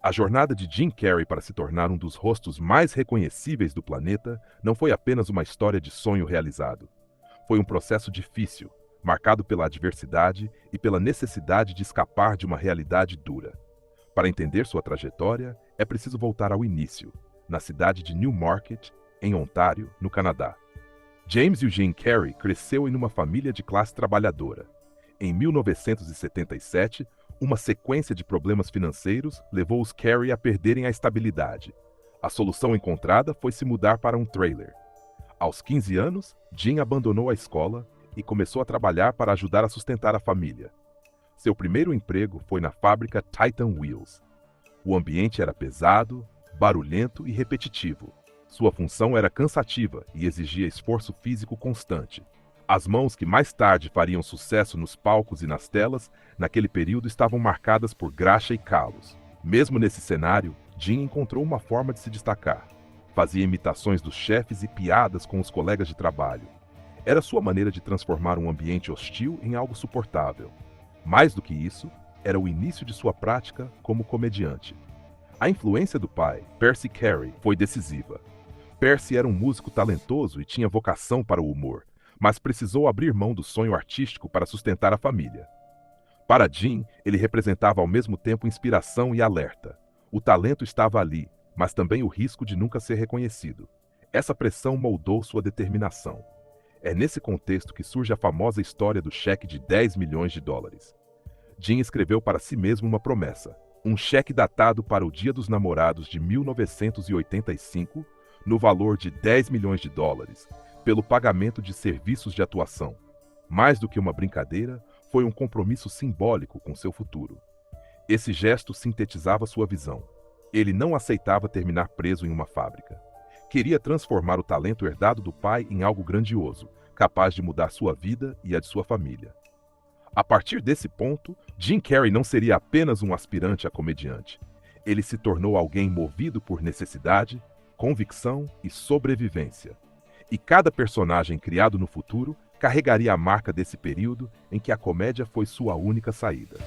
A jornada de Jim Carrey para se tornar um dos rostos mais reconhecíveis do planeta não foi apenas uma história de sonho realizado. Foi um processo difícil, marcado pela adversidade e pela necessidade de escapar de uma realidade dura. Para entender sua trajetória, é preciso voltar ao início, na cidade de Newmarket, em Ontário, no Canadá. James Eugene Carey cresceu em uma família de classe trabalhadora. Em 1977, uma sequência de problemas financeiros levou os Carey a perderem a estabilidade. A solução encontrada foi se mudar para um trailer. Aos 15 anos, Jim abandonou a escola e começou a trabalhar para ajudar a sustentar a família. Seu primeiro emprego foi na fábrica Titan Wheels. O ambiente era pesado, barulhento e repetitivo. Sua função era cansativa e exigia esforço físico constante. As mãos que mais tarde fariam sucesso nos palcos e nas telas, naquele período estavam marcadas por graxa e calos. Mesmo nesse cenário, Jim encontrou uma forma de se destacar. Fazia imitações dos chefes e piadas com os colegas de trabalho. Era sua maneira de transformar um ambiente hostil em algo suportável. Mais do que isso, era o início de sua prática como comediante. A influência do pai, Percy Carey, foi decisiva. Percy era um músico talentoso e tinha vocação para o humor, mas precisou abrir mão do sonho artístico para sustentar a família. Para Jim, ele representava ao mesmo tempo inspiração e alerta. O talento estava ali, mas também o risco de nunca ser reconhecido. Essa pressão moldou sua determinação. É nesse contexto que surge a famosa história do cheque de 10 milhões de dólares. Jim escreveu para si mesmo uma promessa, um cheque datado para o Dia dos Namorados de 1985, no valor de 10 milhões de dólares, pelo pagamento de serviços de atuação. Mais do que uma brincadeira, foi um compromisso simbólico com seu futuro. Esse gesto sintetizava sua visão. Ele não aceitava terminar preso em uma fábrica. Queria transformar o talento herdado do pai em algo grandioso, capaz de mudar sua vida e a de sua família. A partir desse ponto, Jim Carrey não seria apenas um aspirante a comediante. Ele se tornou alguém movido por necessidade, convicção e sobrevivência. E cada personagem criado no futuro carregaria a marca desse período em que a comédia foi sua única saída.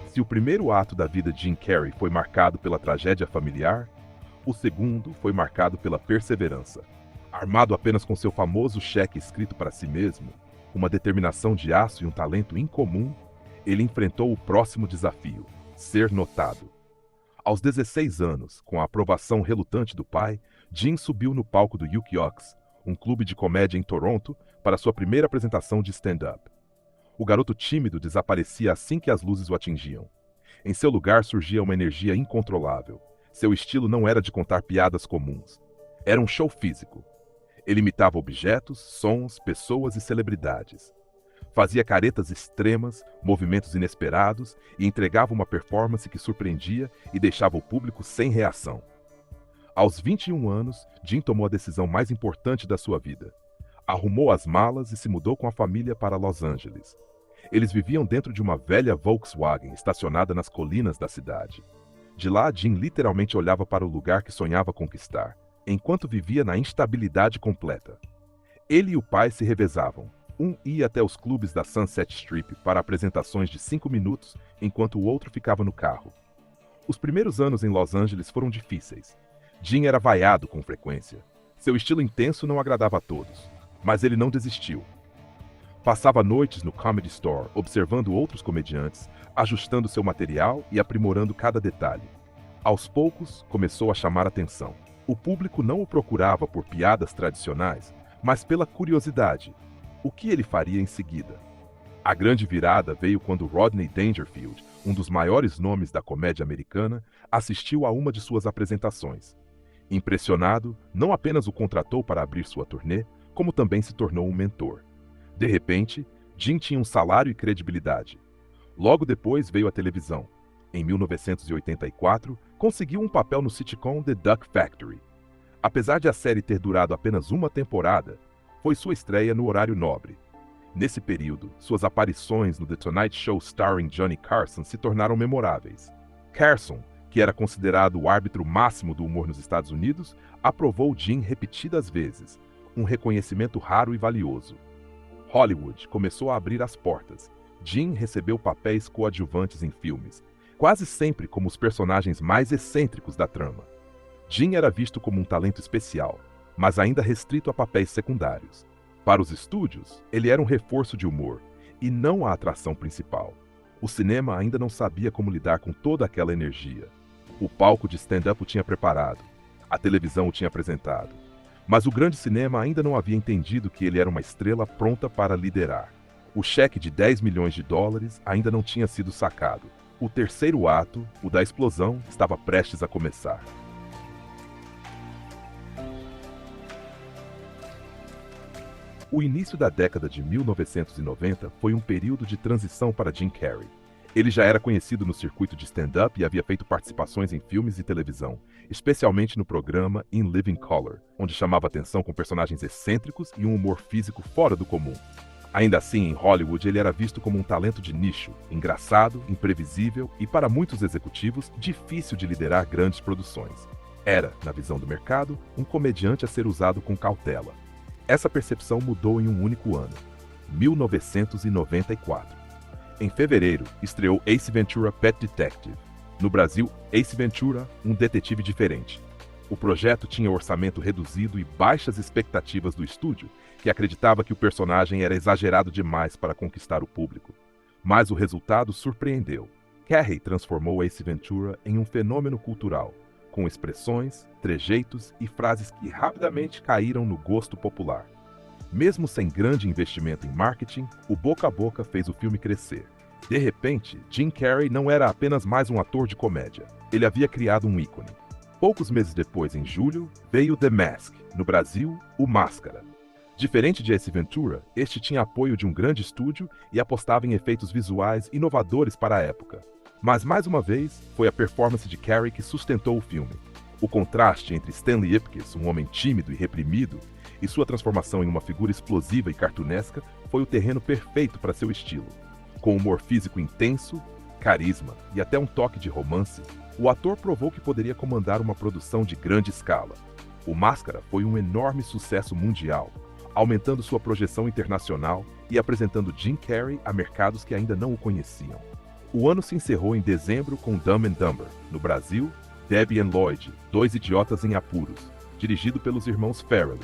Se o primeiro ato da vida de Jim Carrey foi marcado pela tragédia familiar, o segundo foi marcado pela perseverança. Armado apenas com seu famoso cheque escrito para si mesmo, uma determinação de aço e um talento incomum, ele enfrentou o próximo desafio: ser notado. Aos 16 anos, com a aprovação relutante do pai, Jim subiu no palco do Yuk Yokes, um clube de comédia em Toronto, para sua primeira apresentação de stand-up. O garoto tímido desaparecia assim que as luzes o atingiam. Em seu lugar surgia uma energia incontrolável. Seu estilo não era de contar piadas comuns. Era um show físico. Ele imitava objetos, sons, pessoas e celebridades. Fazia caretas extremas, movimentos inesperados e entregava uma performance que surpreendia e deixava o público sem reação. Aos 21 anos, Jim tomou a decisão mais importante da sua vida. Arrumou as malas e se mudou com a família para Los Angeles. Eles viviam dentro de uma velha Volkswagen estacionada nas colinas da cidade. De lá, Jim literalmente olhava para o lugar que sonhava conquistar, enquanto vivia na instabilidade completa. Ele e o pai se revezavam. Um ia até os clubes da Sunset Strip para apresentações de 5 minutos, enquanto o outro ficava no carro. Os primeiros anos em Los Angeles foram difíceis. Jim era vaiado com frequência. Seu estilo intenso não agradava a todos, mas ele não desistiu. Passava noites no Comedy Store, observando outros comediantes, ajustando seu material e aprimorando cada detalhe. Aos poucos, começou a chamar atenção. O público não o procurava por piadas tradicionais, mas pela curiosidade. O que ele faria em seguida? A grande virada veio quando Rodney Dangerfield, um dos maiores nomes da comédia americana, assistiu a uma de suas apresentações. Impressionado, não apenas o contratou para abrir sua turnê, como também se tornou um mentor. De repente, Jim tinha um salário e credibilidade. Logo depois veio a televisão. Em 1984, conseguiu um papel no sitcom The Duck Factory. Apesar de a série ter durado apenas uma temporada, foi sua estreia no horário nobre. Nesse período, suas aparições no The Tonight Show starring Johnny Carson se tornaram memoráveis. Carson, que era considerado o árbitro máximo do humor nos Estados Unidos, aprovou Jim repetidas vezes, um reconhecimento raro e valioso. Hollywood começou a abrir as portas, Jim recebeu papéis coadjuvantes em filmes, quase sempre como os personagens mais excêntricos da trama. Jim era visto como um talento especial, mas ainda restrito a papéis secundários. Para os estúdios, ele era um reforço de humor, e não a atração principal. O cinema ainda não sabia como lidar com toda aquela energia. O palco de stand-up o tinha preparado, a televisão o tinha apresentado, mas o grande cinema ainda não havia entendido que ele era uma estrela pronta para liderar. O cheque de 10 milhões de dólares ainda não tinha sido sacado. O terceiro ato, o da explosão, estava prestes a começar. O início da década de 1990 foi um período de transição para Jim Carrey. Ele já era conhecido no circuito de stand-up e havia feito participações em filmes e televisão, especialmente no programa In Living Color, onde chamava atenção com personagens excêntricos e um humor físico fora do comum. Ainda assim, em Hollywood, ele era visto como um talento de nicho, engraçado, imprevisível e, para muitos executivos, difícil de liderar grandes produções. Era, na visão do mercado, um comediante a ser usado com cautela. Essa percepção mudou em um único ano, 1994. Em fevereiro, estreou Ace Ventura Pet Detective. No Brasil, Ace Ventura, um detetive diferente. O projeto tinha orçamento reduzido e baixas expectativas do estúdio, que acreditava que o personagem era exagerado demais para conquistar o público. Mas o resultado surpreendeu. Carrey transformou Ace Ventura em um fenômeno cultural, com expressões, trejeitos e frases que rapidamente caíram no gosto popular. Mesmo sem grande investimento em marketing, o boca a boca fez o filme crescer. De repente, Jim Carrey não era apenas mais um ator de comédia. Ele havia criado um ícone. Poucos meses depois, em julho, veio The Mask, no Brasil, O Máscara. Diferente de Ace Ventura, este tinha apoio de um grande estúdio e apostava em efeitos visuais inovadores para a época. Mas, mais uma vez, foi a performance de Carrey que sustentou o filme. O contraste entre Stanley Ipkiss, um homem tímido e reprimido, e sua transformação em uma figura explosiva e cartunesca foi o terreno perfeito para seu estilo. Com humor físico intenso, carisma e até um toque de romance, o ator provou que poderia comandar uma produção de grande escala. O Máscara foi um enorme sucesso mundial, aumentando sua projeção internacional e apresentando Jim Carrey a mercados que ainda não o conheciam. O ano se encerrou em dezembro com Dumb and Dumber. No Brasil, Debbie and Lloyd, Dois Idiotas em Apuros, dirigido pelos irmãos Farrelly.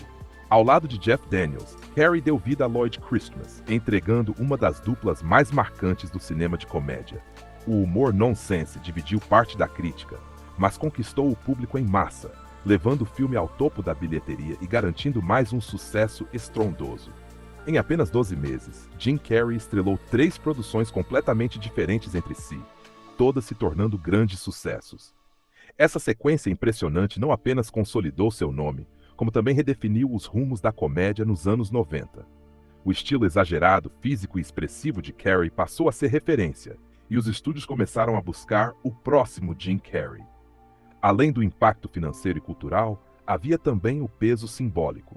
Ao lado de Jeff Daniels, Carrey deu vida a Lloyd Christmas, entregando uma das duplas mais marcantes do cinema de comédia. O humor nonsense dividiu parte da crítica, mas conquistou o público em massa, levando o filme ao topo da bilheteria e garantindo mais um sucesso estrondoso. Em apenas 12 meses, Jim Carrey estrelou 3 produções completamente diferentes entre si, todas se tornando grandes sucessos. Essa sequência impressionante não apenas consolidou seu nome, como também redefiniu os rumos da comédia nos anos 90. O estilo exagerado, físico e expressivo de Carrey passou a ser referência, e os estúdios começaram a buscar o próximo Jim Carrey. Além do impacto financeiro e cultural, havia também o peso simbólico.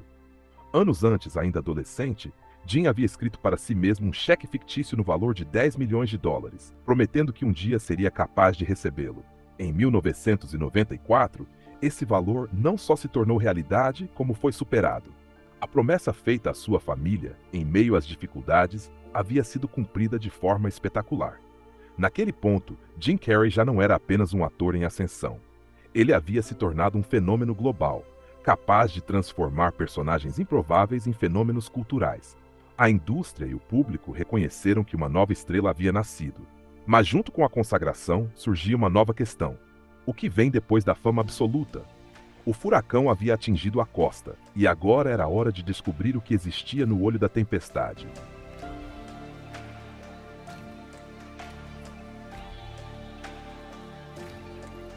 Anos antes, ainda adolescente, Jim havia escrito para si mesmo um cheque fictício no valor de 10 milhões de dólares, prometendo que um dia seria capaz de recebê-lo. Em 1994, esse valor não só se tornou realidade, como foi superado. A promessa feita à sua família, em meio às dificuldades, havia sido cumprida de forma espetacular. Naquele ponto, Jim Carrey já não era apenas um ator em ascensão. Ele havia se tornado um fenômeno global, capaz de transformar personagens improváveis em fenômenos culturais. A indústria e o público reconheceram que uma nova estrela havia nascido. Mas junto com a consagração, surgia uma nova questão. O que vem depois da fama absoluta? O furacão havia atingido a costa, e agora era hora de descobrir o que existia no olho da tempestade.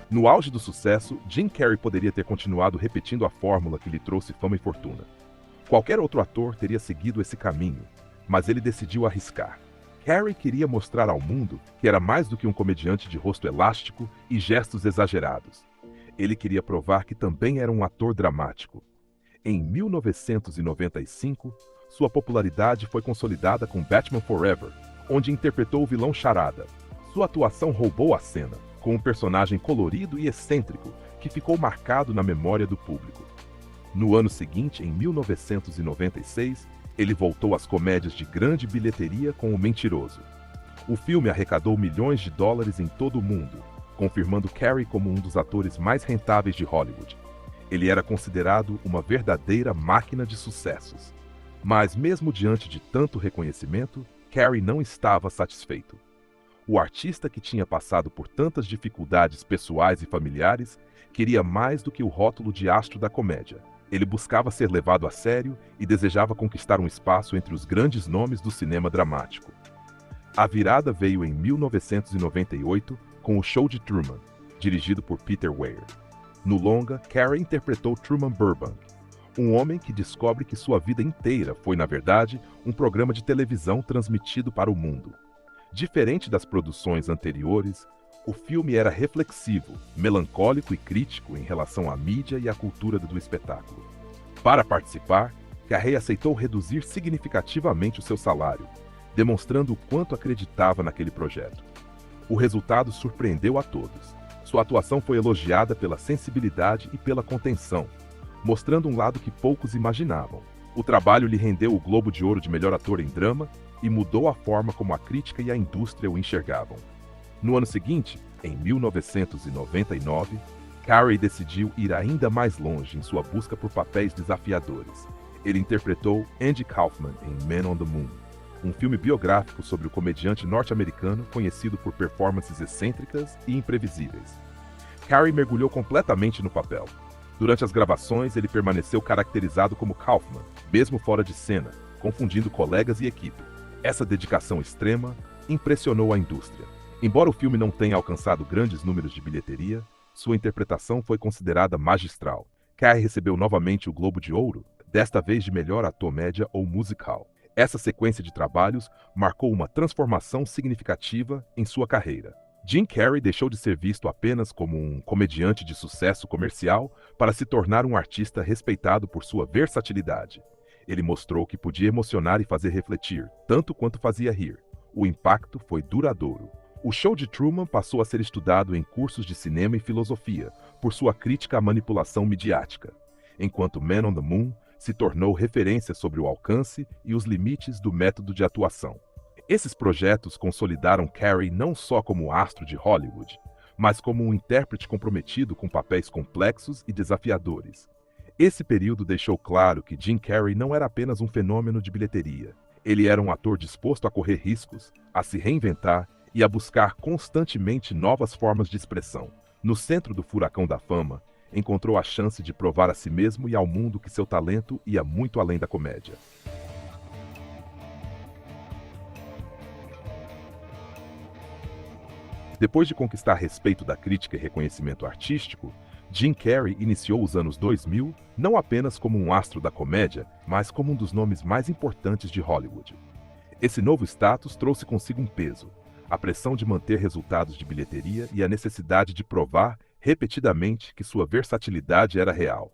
No auge do sucesso, Jim Carrey poderia ter continuado repetindo a fórmula que lhe trouxe fama e fortuna. Qualquer outro ator teria seguido esse caminho, mas ele decidiu arriscar. Carrey queria mostrar ao mundo que era mais do que um comediante de rosto elástico e gestos exagerados. Ele queria provar que também era um ator dramático. Em 1995, sua popularidade foi consolidada com Batman Forever, onde interpretou o vilão Charada. Sua atuação roubou a cena, com um personagem colorido e excêntrico que ficou marcado na memória do público. No ano seguinte, em 1996, ele voltou às comédias de grande bilheteria com O Mentiroso. O filme arrecadou milhões de dólares em todo o mundo, confirmando Carey como um dos atores mais rentáveis de Hollywood. Ele era considerado uma verdadeira máquina de sucessos. Mas mesmo diante de tanto reconhecimento, Carey não estava satisfeito. O artista que tinha passado por tantas dificuldades pessoais e familiares queria mais do que o rótulo de astro da comédia. Ele buscava ser levado a sério e desejava conquistar um espaço entre os grandes nomes do cinema dramático. A virada veio em 1998 com O Show de Truman, dirigido por Peter Weir. No longa, Carey interpretou Truman Burbank, um homem que descobre que sua vida inteira foi, na verdade, um programa de televisão transmitido para o mundo. Diferente das produções anteriores, o filme era reflexivo, melancólico e crítico em relação à mídia e à cultura do espetáculo. Para participar, Carey aceitou reduzir significativamente o seu salário, demonstrando o quanto acreditava naquele projeto. O resultado surpreendeu a todos. Sua atuação foi elogiada pela sensibilidade e pela contenção, mostrando um lado que poucos imaginavam. O trabalho lhe rendeu o Globo de Ouro de melhor ator em drama e mudou a forma como a crítica e a indústria o enxergavam. No ano seguinte, em 1999, Carey decidiu ir ainda mais longe em sua busca por papéis desafiadores. Ele interpretou Andy Kaufman em Man on the Moon, um filme biográfico sobre o comediante norte-americano conhecido por performances excêntricas e imprevisíveis. Carey mergulhou completamente no papel. Durante as gravações, ele permaneceu caracterizado como Kaufman, mesmo fora de cena, confundindo colegas e equipe. Essa dedicação extrema impressionou a indústria. Embora o filme não tenha alcançado grandes números de bilheteria, sua interpretação foi considerada magistral. Carey recebeu novamente o Globo de Ouro, desta vez de melhor ator média ou musical. Essa sequência de trabalhos marcou uma transformação significativa em sua carreira. Jim Carrey deixou de ser visto apenas como um comediante de sucesso comercial para se tornar um artista respeitado por sua versatilidade. Ele mostrou que podia emocionar e fazer refletir, tanto quanto fazia rir. O impacto foi duradouro. O Show de Truman passou a ser estudado em cursos de cinema e filosofia por sua crítica à manipulação midiática, enquanto Man on the Moon se tornou referência sobre o alcance e os limites do método de atuação. Esses projetos consolidaram Carey não só como astro de Hollywood, mas como um intérprete comprometido com papéis complexos e desafiadores. Esse período deixou claro que Jim Carrey não era apenas um fenômeno de bilheteria. Ele era um ator disposto a correr riscos, a se reinventar e a buscar constantemente novas formas de expressão. No centro do furacão da fama, encontrou a chance de provar a si mesmo e ao mundo que seu talento ia muito além da comédia. Depois de conquistar respeito da crítica e reconhecimento artístico, Jim Carrey iniciou os anos 2000 não apenas como um astro da comédia, mas como um dos nomes mais importantes de Hollywood. Esse novo status trouxe consigo um peso, a pressão de manter resultados de bilheteria e a necessidade de provar repetidamente que sua versatilidade era real.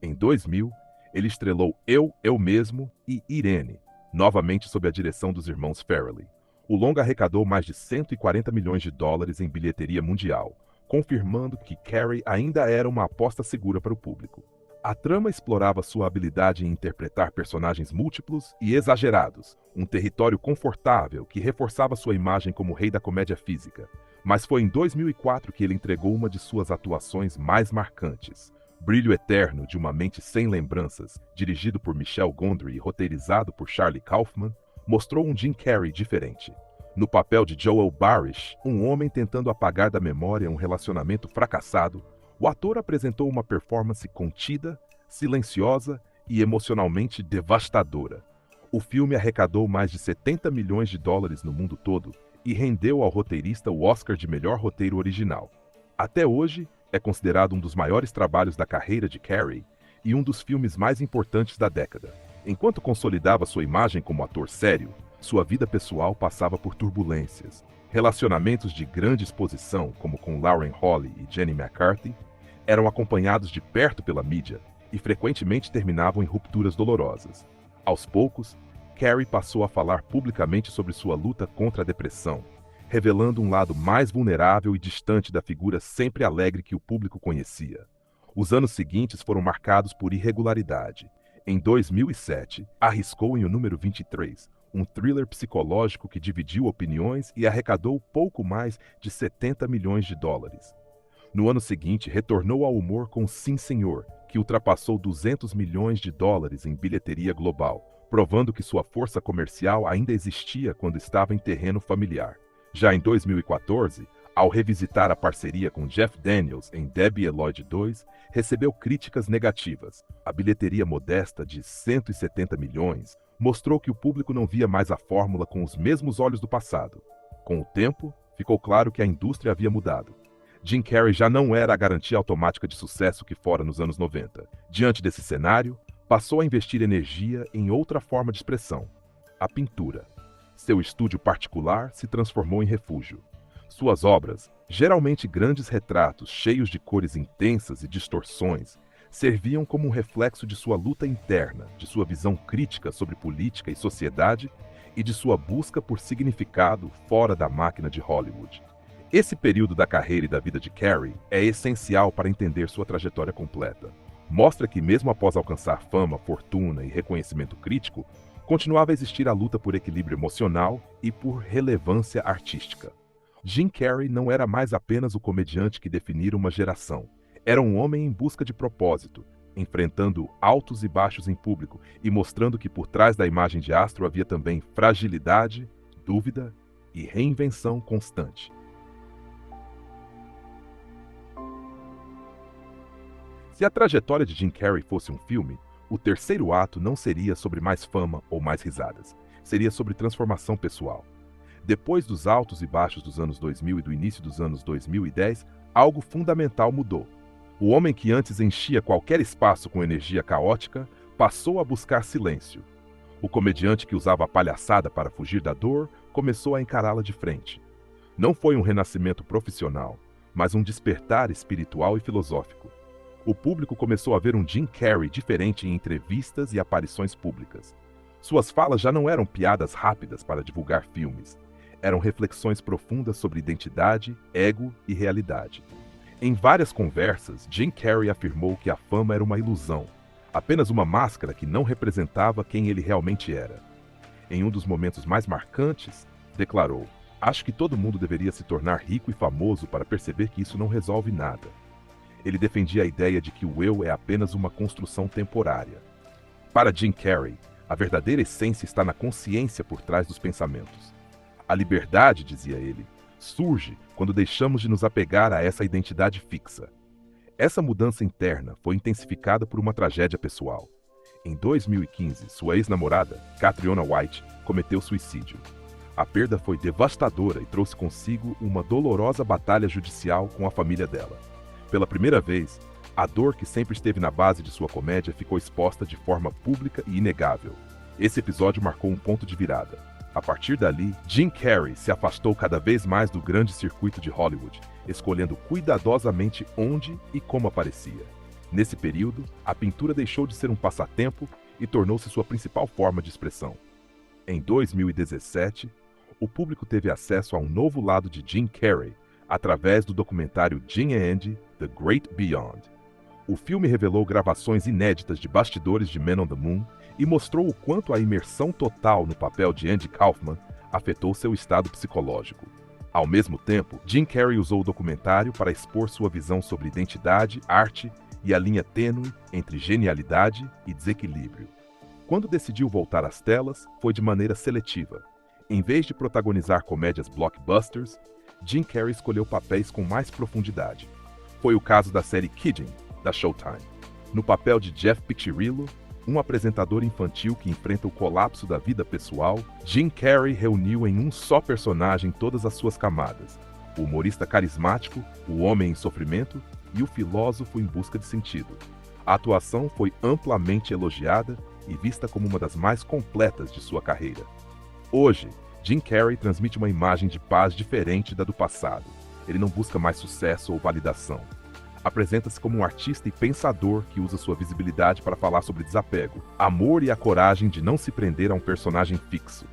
Em 2000, ele estrelou Eu Mesmo e Irene, novamente sob a direção dos irmãos Farrelly. O longa arrecadou mais de 140 milhões de dólares em bilheteria mundial, confirmando que Carrey ainda era uma aposta segura para o público. A trama explorava sua habilidade em interpretar personagens múltiplos e exagerados, um território confortável que reforçava sua imagem como rei da comédia física. Mas foi em 2004 que ele entregou uma de suas atuações mais marcantes. Brilho Eterno de uma Mente Sem Lembranças, dirigido por Michel Gondry e roteirizado por Charlie Kaufman, mostrou um Jim Carrey diferente. No papel de Joel Barish, um homem tentando apagar da memória um relacionamento fracassado, o ator apresentou uma performance contida, silenciosa e emocionalmente devastadora. O filme arrecadou mais de 70 milhões de dólares no mundo todo e rendeu ao roteirista o Oscar de melhor roteiro original. Até hoje, é considerado um dos maiores trabalhos da carreira de Carrey e um dos filmes mais importantes da década. Enquanto consolidava sua imagem como ator sério, sua vida pessoal passava por turbulências. Relacionamentos de grande exposição, como com Lauren Holly e Jenny McCarthy, eram acompanhados de perto pela mídia e frequentemente terminavam em rupturas dolorosas. Aos poucos, Carrey passou a falar publicamente sobre sua luta contra a depressão, revelando um lado mais vulnerável e distante da figura sempre alegre que o público conhecia. Os anos seguintes foram marcados por irregularidade. Em 2007, arriscou em o número 23, um thriller psicológico que dividiu opiniões e arrecadou pouco mais de 70 milhões de dólares. No ano seguinte, retornou ao humor com Sim Senhor, que ultrapassou 200 milhões de dólares em bilheteria global, provando que sua força comercial ainda existia quando estava em terreno familiar. Já em 2014, ao revisitar a parceria com Jeff Daniels em Debbie e Lloyd 2, recebeu críticas negativas. A bilheteria modesta de 170 milhões mostrou que o público não via mais a fórmula com os mesmos olhos do passado. Com o tempo, ficou claro que a indústria havia mudado. Jim Carrey já não era a garantia automática de sucesso que fora nos anos 90. Diante desse cenário, passou a investir energia em outra forma de expressão: a pintura. Seu estúdio particular se transformou em refúgio. Suas obras, geralmente grandes retratos cheios de cores intensas e distorções, serviam como um reflexo de sua luta interna, de sua visão crítica sobre política e sociedade e de sua busca por significado fora da máquina de Hollywood. Esse período da carreira e da vida de Carrey é essencial para entender sua trajetória completa. Mostra que, mesmo após alcançar fama, fortuna e reconhecimento crítico, continuava a existir a luta por equilíbrio emocional e por relevância artística. Jim Carrey não era mais apenas o comediante que definira uma geração. Era um homem em busca de propósito, enfrentando altos e baixos em público e mostrando que por trás da imagem de astro havia também fragilidade, dúvida e reinvenção constante. Se a trajetória de Jim Carrey fosse um filme, o terceiro ato não seria sobre mais fama ou mais risadas. Seria sobre transformação pessoal. Depois dos altos e baixos dos anos 2000 e do início dos anos 2010, algo fundamental mudou. O homem que antes enchia qualquer espaço com energia caótica passou a buscar silêncio. O comediante que usava a palhaçada para fugir da dor começou a encará-la de frente. Não foi um renascimento profissional, mas um despertar espiritual e filosófico. O público começou a ver um Jim Carrey diferente em entrevistas e aparições públicas. Suas falas já não eram piadas rápidas para divulgar filmes. Eram reflexões profundas sobre identidade, ego e realidade. Em várias conversas, Jim Carrey afirmou que a fama era uma ilusão, apenas uma máscara que não representava quem ele realmente era. Em um dos momentos mais marcantes, declarou: "Acho que todo mundo deveria se tornar rico e famoso para perceber que isso não resolve nada." Ele defendia a ideia de que o eu é apenas uma construção temporária. Para Jim Carrey, a verdadeira essência está na consciência por trás dos pensamentos. A liberdade, dizia ele, surge quando deixamos de nos apegar a essa identidade fixa. Essa mudança interna foi intensificada por uma tragédia pessoal. Em 2015, sua ex-namorada, Catriona White, cometeu suicídio. A perda foi devastadora e trouxe consigo uma dolorosa batalha judicial com a família dela. Pela primeira vez, a dor que sempre esteve na base de sua comédia ficou exposta de forma pública e inegável. Esse episódio marcou um ponto de virada. A partir dali, Jim Carrey se afastou cada vez mais do grande circuito de Hollywood, escolhendo cuidadosamente onde e como aparecia. Nesse período, a pintura deixou de ser um passatempo e tornou-se sua principal forma de expressão. Em 2017, o público teve acesso a um novo lado de Jim Carrey, através do documentário Jim and Andy, The Great Beyond. O filme revelou gravações inéditas de bastidores de Man on the Moon e mostrou o quanto a imersão total no papel de Andy Kaufman afetou seu estado psicológico. Ao mesmo tempo, Jim Carrey usou o documentário para expor sua visão sobre identidade, arte e a linha tênue entre genialidade e desequilíbrio. Quando decidiu voltar às telas, foi de maneira seletiva. Em vez de protagonizar comédias blockbusters, Jim Carrey escolheu papéis com mais profundidade. Foi o caso da série Kidding, da Showtime. No papel de Jeff Piccirillo, um apresentador infantil que enfrenta o colapso da vida pessoal, Jim Carrey reuniu em um só personagem todas as suas camadas: o humorista carismático, o homem em sofrimento e o filósofo em busca de sentido. A atuação foi amplamente elogiada e vista como uma das mais completas de sua carreira. Hoje, Jim Carrey transmite uma imagem de paz diferente da do passado. Ele não busca mais sucesso ou validação. Apresenta-se como um artista e pensador que usa sua visibilidade para falar sobre desapego, amor e a coragem de não se prender a um personagem fixo.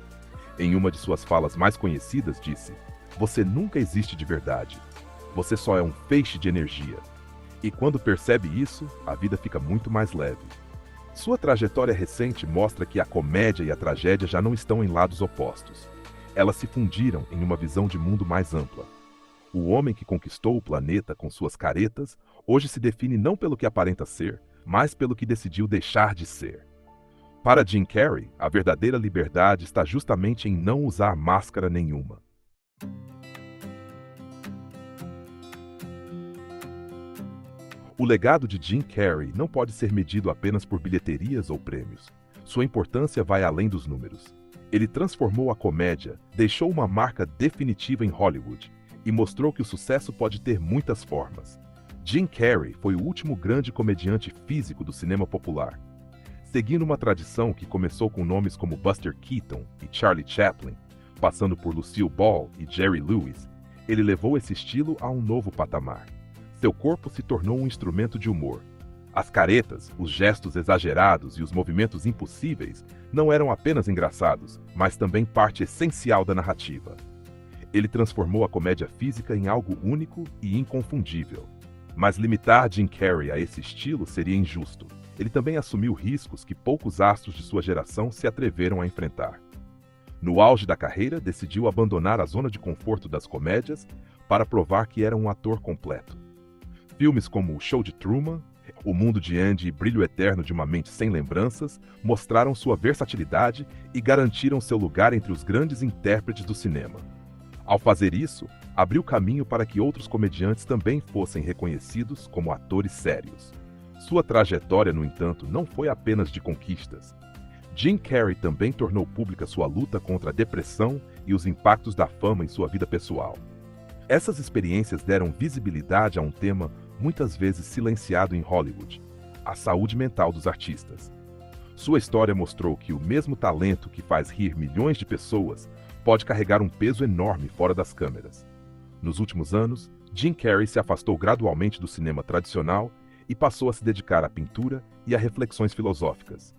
Em uma de suas falas mais conhecidas, disse: "Você nunca existe de verdade. Você só é um feixe de energia. E quando percebe isso, a vida fica muito mais leve." Sua trajetória recente mostra que a comédia e a tragédia já não estão em lados opostos. Elas se fundiram em uma visão de mundo mais ampla. O homem que conquistou o planeta com suas caretas hoje se define não pelo que aparenta ser, mas pelo que decidiu deixar de ser. Para Jim Carrey, a verdadeira liberdade está justamente em não usar máscara nenhuma. O legado de Jim Carrey não pode ser medido apenas por bilheterias ou prêmios. Sua importância vai além dos números. Ele transformou a comédia, deixou uma marca definitiva em Hollywood e mostrou que o sucesso pode ter muitas formas. Jim Carrey foi o último grande comediante físico do cinema popular. Seguindo uma tradição que começou com nomes como Buster Keaton e Charlie Chaplin, passando por Lucille Ball e Jerry Lewis, ele levou esse estilo a um novo patamar. Seu corpo se tornou um instrumento de humor. As caretas, os gestos exagerados e os movimentos impossíveis não eram apenas engraçados, mas também parte essencial da narrativa. Ele transformou a comédia física em algo único e inconfundível. Mas limitar Jim Carrey a esse estilo seria injusto. Ele também assumiu riscos que poucos astros de sua geração se atreveram a enfrentar. No auge da carreira, decidiu abandonar a zona de conforto das comédias para provar que era um ator completo. Filmes como O Show de Truman, O Mundo de Andy e Brilho Eterno de uma Mente Sem Lembranças mostraram sua versatilidade e garantiram seu lugar entre os grandes intérpretes do cinema. Ao fazer isso, abriu caminho para que outros comediantes também fossem reconhecidos como atores sérios. Sua trajetória, no entanto, não foi apenas de conquistas. Jim Carrey também tornou pública sua luta contra a depressão e os impactos da fama em sua vida pessoal. Essas experiências deram visibilidade a um tema muitas vezes silenciado em Hollywood: a saúde mental dos artistas. Sua história mostrou que o mesmo talento que faz rir milhões de pessoas pode carregar um peso enorme fora das câmeras. Nos últimos anos, Jim Carrey se afastou gradualmente do cinema tradicional e passou a se dedicar à pintura e a reflexões filosóficas.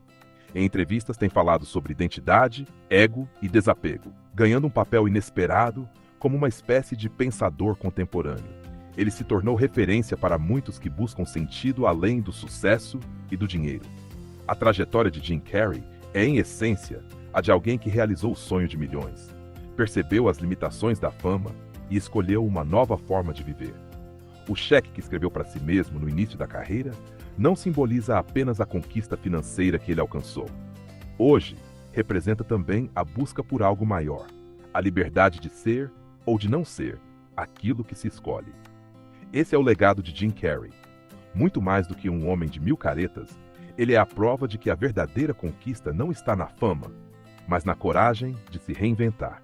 Em entrevistas tem falado sobre identidade, ego e desapego, ganhando um papel inesperado como uma espécie de pensador contemporâneo. Ele se tornou referência para muitos que buscam sentido além do sucesso e do dinheiro. A trajetória de Jim Carrey é, em essência, a de alguém que realizou o sonho de milhões, percebeu as limitações da fama e escolheu uma nova forma de viver. O cheque que escreveu para si mesmo no início da carreira não simboliza apenas a conquista financeira que ele alcançou. Hoje, representa também a busca por algo maior, a liberdade de ser ou de não ser aquilo que se escolhe. Esse é o legado de Jim Carrey. Muito mais do que um homem de mil caretas, ele é a prova de que a verdadeira conquista não está na fama, mas na coragem de se reinventar.